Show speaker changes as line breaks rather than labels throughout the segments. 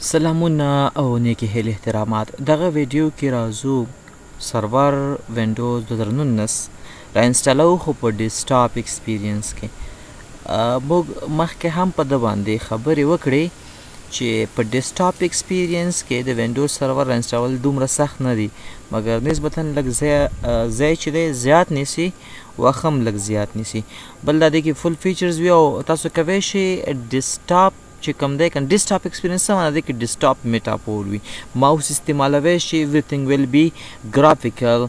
سلامونه او نیکی هیلې احترامات دغه ویډیو کې راځو سرور وینډوز 2019 را انسټالو خو په ډیسکټاپ ایکسپیرینس کې موږ مخکې هم په د باندې خبرې وکړې چې په ډیسکټاپ ایکسپیرینس کې د وینډوز سرور را انسټالول دومره سخت نه دي مګر نسبتا لږ ځای چې دی زیات نیسي وخت هم لږ زیات نیسي بل دا دی کې فل فیچرز وي او تاسو کولی شئ ډیسکټاپ چې کوم دی کنه ډیسکټاپ ایکسپیرینس څه معنا دی کې ډیسکټاپ میټاپور وي ماوس استعمالوي شي everything will be graphical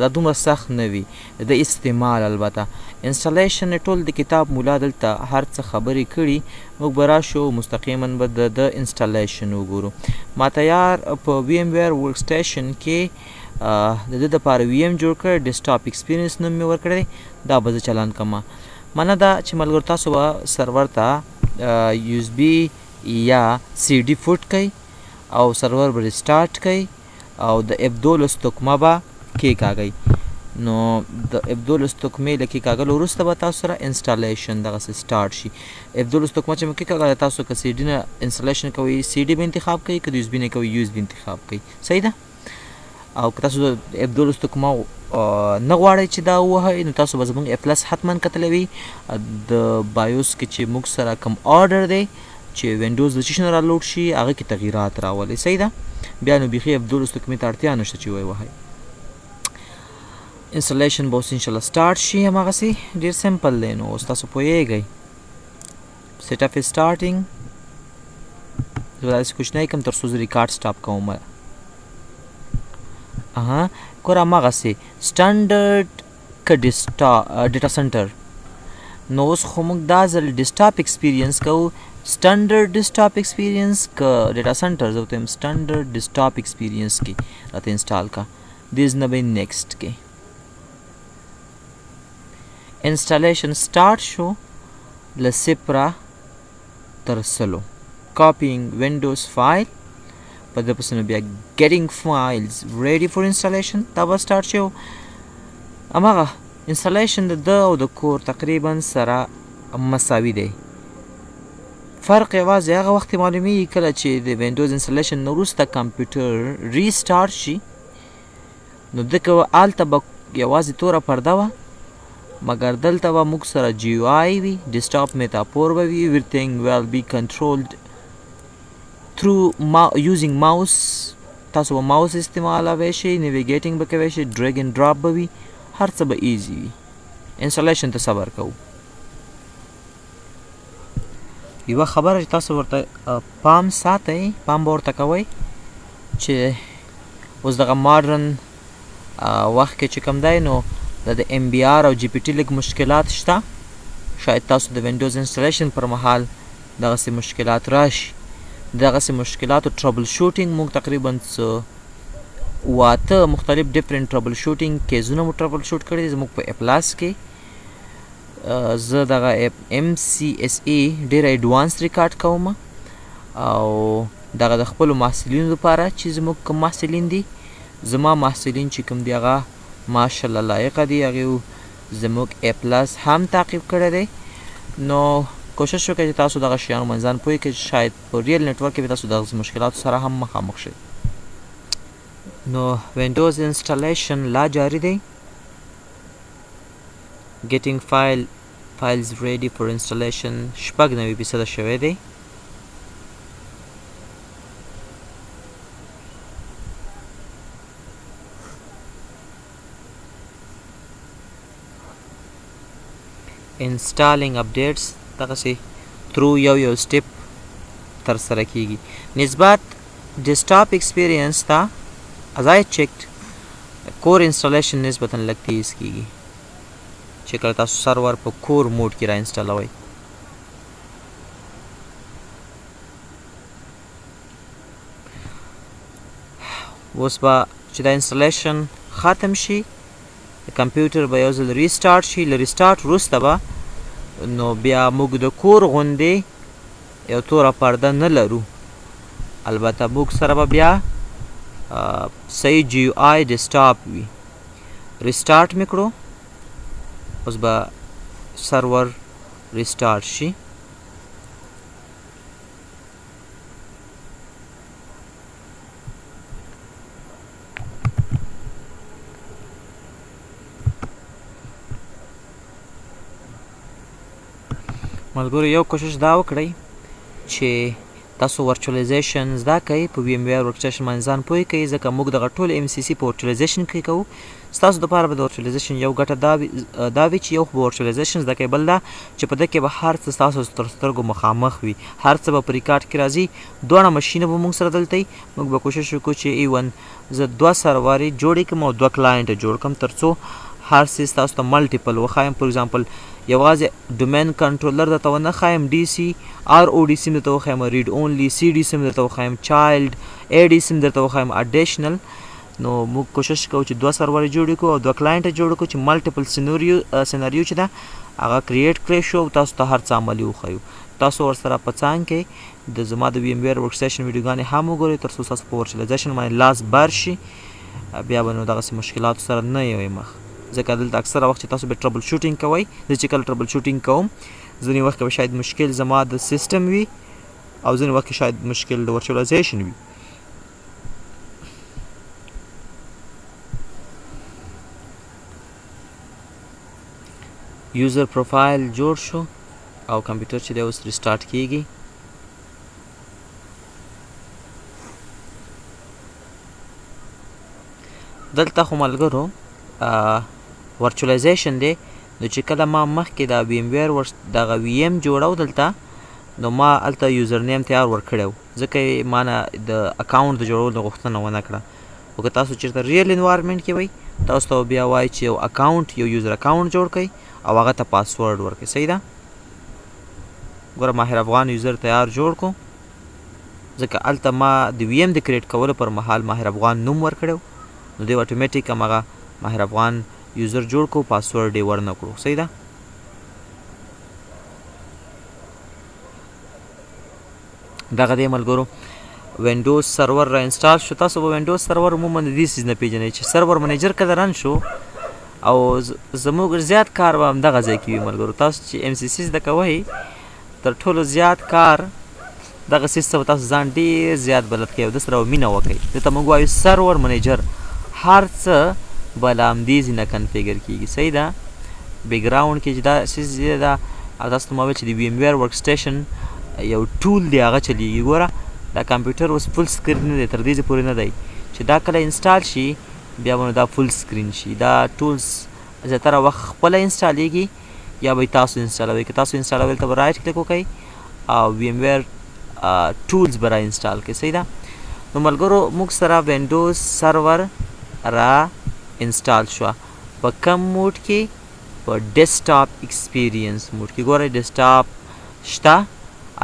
دا دومره سخت نه وي د استعمال البته انسټالیشن ټول د کتاب مولا دلته هر څه خبرې کړي موږ به راشو مستقیما به د انسټالیشن وګورو ما تیار په وی ایم ویر ورک سټیشن کې د دې دپاره وی ایم جوړ کړی ډیسکټاپ ایکسپیرینس نوم مې ورکړی دا به زه چلان کړم منه دا چې ملګرو تاسو به سرور ته یو اس بي یا سی ډي فوټ کوي او سرور به ریسټارټ کوي او د F12 تکمه به کېکاږئ نو د F12 تکمې له کېکاږلو وروسته به تاسو سره انسټالیشن دغسې سټارټ شي F12 تکمه چې مو کېکاږله تاسو که سی ډي نه انسټالیشن کوئ سی ډي به انتخاب کوئ که د یو اس بي نه کوئ یو اس بي انتخاب کوئ صحیح ده او که تاسو د F12 تکمه نه غواړئ چې دا ووهئ نو تاسو به زموږ اپلس حتما کتلی وي د بایوس کې چې موږ سره کوم آرډر دی چې وینډوز د چی شي نه رالوډ شي هغه کې تغییرات راولئ صحیح ده بیا نو بیخي F12 تکمې ته اړتیا نشته چې ووهئ انسټالیشن به اوس انشاءالله سټارټ شي هماغسې ډېر سمپل دی نو اوس تاسو پوهیږئ سیټ اپ سټارټینګ زه داسې کوشنی کوم تر څو زه ریکارډ سټاپ کوم ګوره هماغسې سټنډرډ که ډیټا سنټر نو اوس خو موږ دا ځل ډیسکټاپ ایکسپیرینس کوو سټنډرډ ډیسکټاپ ایکسپیرینس که ډیټا سنټر زه ورته وایم سټنډرډ ډیسکټاپ ایکسپیرینس کې راته انسټال کا دیز نه به نیکسټ کې انسټالیشن سټارټ شو له صفره تر سلو کاپینګ وینډوز فایل په د پسې نو بیا ګیټینګ فایلز ریډي فور انسټالیشن دا به سټارټ شي هماغه انسټالیشن د ده او د کور تقریبا سره مساوي دی فرق یوازې هغه وخت معلومیږي کله چې د وینډوز انسټالیشن نه وروسته کمپیوټر ریسټارټ شي نو دکه هلته به یوازې توره پرده وه مګر دلته به موږ سره GUI وي ډیسکټاپ میټاپور به وي everything will be controlled through using mouse تاسو به ماوس استعمالوی شئ نیویګیټینګ به کوی شئ ډریګ اینډ ډراپ به وي هر څه به ایزي وي انسټالیشن ته صبر کوو یوه خبره چې تاسو ورته پام ساتئ پام به ورته کوئ چې اوس دغه ماډرن وخت کې چې کوم دی نو د MBR او GPT لږ مشکلات شته شاید تاسو د وینډوز انسټالیشن پر مهال دغسې مشکلات راشي دغسې مشکلاتو ټربل شوټینګ موږ تقریبا څه 8 مختلف ډیفرنٹ ټربل شوټینګ کیزونه مو ټربل شوټ کړي زموږ په اپلاس کې زه دغه MCSE ډېر ایډوانس ریکارډ کوم او دغه د خپلو محصلینو لپاره چې زموږ کوم محصلین دي زما محصلین چې کوم دي هغه ماشاءالله لایقه دي هغې زموږ اپلاس هم تعقیب کړی دی نو کوشش وکړئ چې تاسو دغه شیانو باندې ځان پوه کړئ چې شاید په ریل نیټورک کې به تاسو دغسې مشکلاتو سره هم مخامخ شئ نو وینډوز انسټالیشن لا جاری دی ګیټینګ فایلز ریډي فور انسټالیشن 96% شوی دی installing updates دغسې تھرو یو سټیپ ترسره کیږي نسبت ډیسکټاپ ایکسپیرینس ته as I checked کور انسټالیشن نسبتا لږ تیز کیږي چې کله تاسو سرور په کور موډ کې را انسټالوئ اوس به چې دا انسټالیشن ختم شي د کمپیوټر به یو ځل ریسټارټ شي له ریسټارټ وروسته به نو بیا موږ د کور غوندې یو توره پرده نه لرو البته موږ سره به بیا صحیح GUI ډیسکټاپ وي ریسټارټ مې کړو اوس به سرور ریسټارټ شي ملګرو یو کوشش دا وکړئ چې تاسو ورچوالایزیشن زده کوئ په وی ایم ویر ورکسټیشن باندې ځان پوه کړئ ځکه موږ دغه ټول ام سی سي په ورچوالایزیشن کې کوو ستاسو دپاره به د ورچوالایزیشن یو ګټه دا وي چې یو خو به ورچوالایزیشن زده کوئ بل دا چې په ده کې به هر څه ستاسو تر سترګو مخامخ وي هر څه به په ریکارډ کې راځي دواړه مشینه به موږ سره دلته وي موږ به کوشش وکړو چې ایون زه 2 سرورې جوړې کړم او 2 کلاینټه جوړ کړم تر څو هر څه ستاسو ته ملټیپل وښایم فور ایگزامپل یوازې ډومین کنټرولر درته ونه ښایم ډي سی آر او ډي سی درته وښایم ریډ اونلی سی ډي سی درته وښایم چایلډ ای ډي سی درته وښایم اډیشنل نو موږ کوشش کوو چې 2 سرورې جوړې کړو او 2 کلاینټه جوړ کړو چې ملټیپل سیناریو چې ده هغه کریټ کړی شو او تاسو ته هر څه عملي وښیو تاسو ورسره په څانګ کې د زما د وی ایم ویر ورکسټیشن ویډیوګانې هم وګورئ تر څو ستاسو په ورچوالایزیشن باندې لاس بر شي بیا به نو دغسې مشکلاتو سره نه یوئ مخ ځکه دلته اکثره وخت چې تاسو به ټربل شوټینګ کوئ زه چې کله ټربل شوټینګ کوم ځینې وخت کې به شاید مشکل زما د سیسټم وي او ځینې وخت کې شاید مشکل د ورچوالایزیشن وي یوزر پروفایل جوړ شو او کمپیوټر چې دی اوس ریسټارټ کیږي دلته خو ملګرو ورچوالایزیشن دی نو چې کله ما مخکې دا وی ایم ویر دغه وی ایم جوړو دلته نو ما هلته یوزر نیم تیار ورکړی و ځکه یې ما نه د اکاونټ د جوړولو غوښتنه ونه کړه خو که تاسو چېرته ریل انوایرمنټ کې وئ تاسو ته بیا وایي چې یو اکاونټ یو یوزر اکاونټ جوړ کړئ او هغه ته پاسورډ ورکړئ صحیح ده ګوره ماهر افغان یوزر تیار جوړ کړو ځکه هلته ما د وی ایم د کریټ کولو پر مهال ماهر افغان نوم ورکړی نو دوی اټومیټیک همغه ماهر افغان یوزر جوړ کړو پاسورډ یې ورنه کړو صحیح ده دغه دی ملګرو وینډوز سرور را انسټال شو تاسو به وینډوز سرور عموما د دې څیز نه پیژنئ چې سرور منیجر کله رن شو او زموږ زیات کار به همدغه ځای کې وي ملګرو تاسو چې ام سی سي زده کوئ تر ټولو زیات کار دغه څیز ته به تاسو ځان ډېر زیات بلد کوئ او د سره به مینه وکئ دته موږ وایو سرور منیجر هر څه به له همدې ځای نه کنفیګر کېږي صحیح ده بیکګراونډ کې چې دا څیز ده او تاسو ته ما ویل چې د وی ایم ویر ورکسټیشن یو ټول دی هغه چلیږي ګوره دا کمپیوټر اوس فل سکرین نه دی تر دې ځای پورې نه دی چې دا کله انسټال شي بیا به نو دا فل سکرین شي دا ټولز زیاتره وخت خپله انسټالیږي یا به تاسو انسټالوئ که تاسو انسټالوئ ته به رایټ کلیک وکئ او وی ایم ویر ټولز به را انسټال کړئ صحیح ده نو ملګرو موږ سره وینډوز سرور را انسټال شوه په کم موډ کې په ډیسکټاپ ایکسپیرینس موډ کې ګورئ ډیسکټاپ شته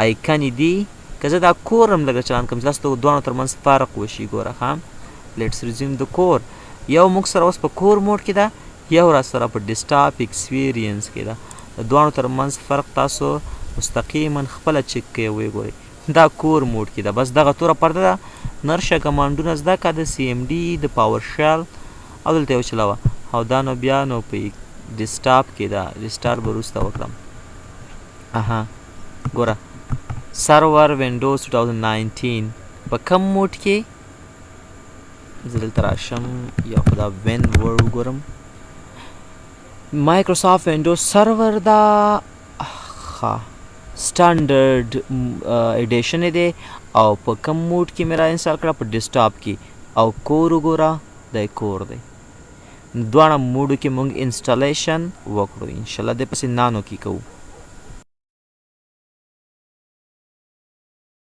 آیکن دي که زه دا کور هم لږه چلان کړم چې تاسو ته دواړو ترمنځ فرق وشي ګوره ښه لیټس ریزیوم د کور یو موږ سره اوس په کور موډ کې ده یو را سره په ډیسکټاپ ایکسپیرینس کې ده د دواړو ترمنځ فرق تاسو مستقیما خپله چک کوئ وګورئ دا کور موډ کې ده بس دغه توره پرده ده نرشه کمانډونه زده کړه د سی ام ډي د پاور شل او دلته یې وچلوه او دا نو بیا نو په ډیسکټاپ کې ده ریسټارټ به وروسته وکړم اها ګوره سرور وینډوز 2019 په کم موډ کې زه دلته راشم یا خو دا وین ور وګورم مایکروسافټ وینډوز سرور دا ښه سټانډرډ ایډیشن دی او په کم موډ کې مې را انسټال کړه په ډیسکټاپ کې او کور وګوره دی کور دی دواړه موډو کې موږ انسټالیشن وکړو انشاءالله دې پسې نانو کې کوو